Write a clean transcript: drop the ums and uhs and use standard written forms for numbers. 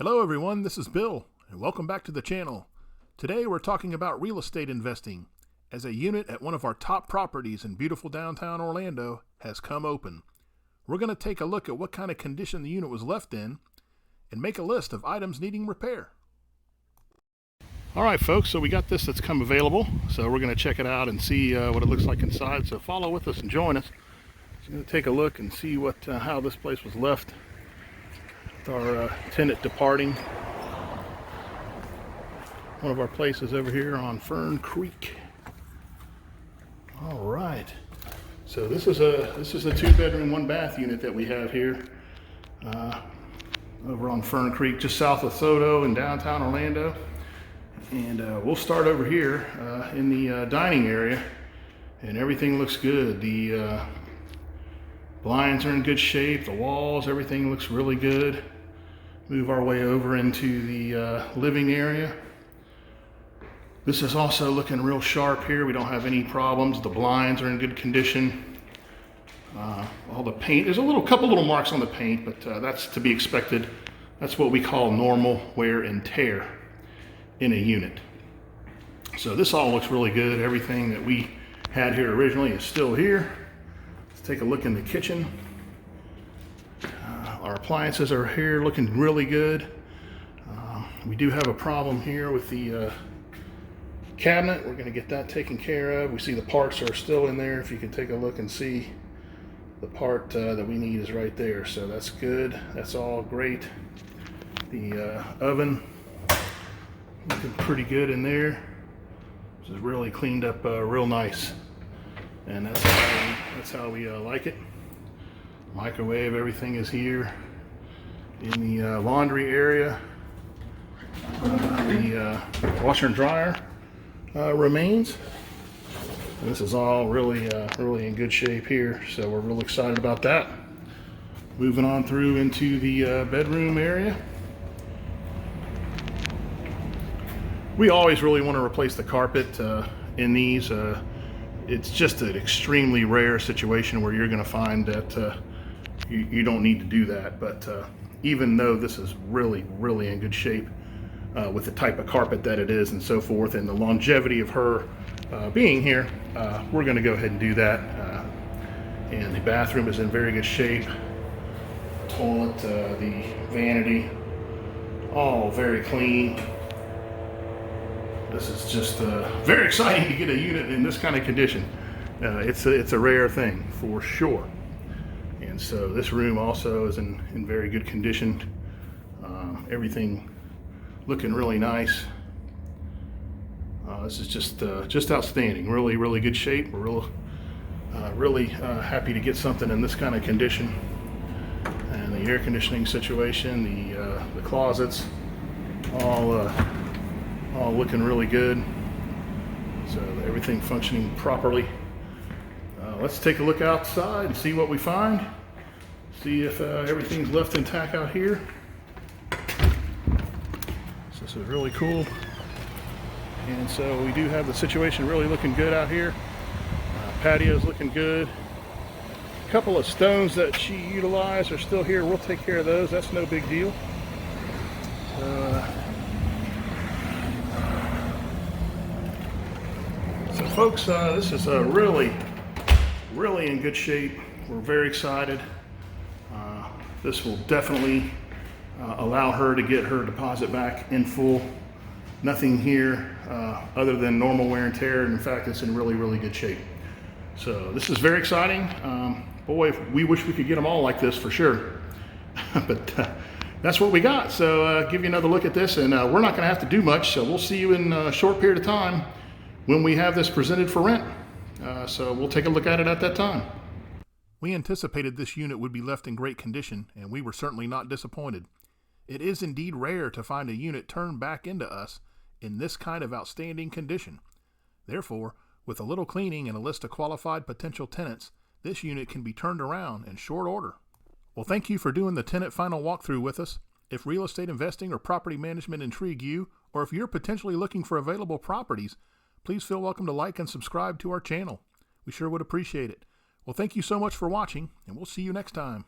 Hello everyone, this is Bill, and welcome back to the channel. Today we're talking about real estate investing, as a unit at one of our top properties in beautiful downtown Orlando has come open. We're going to take a look at what kind of condition the unit was left in, and make a list of items needing repair. Alright folks, so we got this that's come available, so we're going to check it out and see what it looks like inside, so follow with us and join us. So we're going to take a look and see how this place was left. Our tenant departing one of our places over here on Fern Creek. All right, so this is a 2-bedroom 1-bath unit that we have here over on Fern Creek, just south of Soto in downtown Orlando. And we'll start over here in the dining area, and everything looks good. The blinds are in good shape, the walls, everything looks really good. Move our way over into the living area. This is also looking real sharp here. We don't have any problems. The blinds are in good condition. All the paint, there's a couple little marks on the paint, but that's to be expected. That's what we call normal wear and tear in a unit. So this all looks really good. Everything that we had here originally is still here. Let's take a look in the kitchen. Our appliances are here looking really good. We do have a problem here with the cabinet. We're going to get that taken care of. We see the parts are still in there. If you can take a look and see, the part that we need is right there. So that's good. That's all great. The oven looking pretty good in there. This is really cleaned up real nice. And that's how we like it. Microwave, everything is here. In the laundry area, the washer and dryer remains. And this is all really in good shape here, so we're real excited about that. Moving on through into the bedroom area. We always really want to replace the carpet in these. It's just an extremely rare situation where you're going to find that you don't need to do that, but even though this is really in good shape with the type of carpet that it is and so forth, and the longevity of her being here, we're going to go ahead and do that. And the bathroom is in very good shape. Toilet, the vanity, all very clean. This is just very exciting to get a unit in this kind of condition. It's a rare thing for sure. And so this room also is in very good condition. Everything looking really nice. This is just outstanding. Really good shape. We're really happy to get something in this kind of condition. And the air conditioning situation, the closets, all looking really good. So everything functioning properly. Let's take a look outside and see what we find. See if everything's left intact out here. So this is really cool. And so we do have the situation really looking good out here. Patio's looking good. A couple of stones that she utilized are still here. We'll take care of those. That's no big deal. So folks, this is really in good shape. We're very excited. This will definitely allow her to get her deposit back in full. Nothing here other than normal wear and tear. In fact, it's in really good shape. So this is very exciting. Boy, we wish we could get them all like this for sure. But that's what we got. So give you another look at this, and we're not going to have to do much. So we'll see you in a short period of time when we have this presented for rent. So we'll take a look at it at that time. We anticipated this unit would be left in great condition, and we were certainly not disappointed. It is indeed rare to find a unit turned back into us in this kind of outstanding condition. Therefore, with a little cleaning and a list of qualified potential tenants, this unit can be turned around in short order. Well, thank you for doing the tenant final walkthrough with us. If real estate investing or property management intrigue you, or if you're potentially looking for available properties, please feel welcome to like and subscribe to our channel. We sure would appreciate it. Well, thank you so much for watching, and we'll see you next time.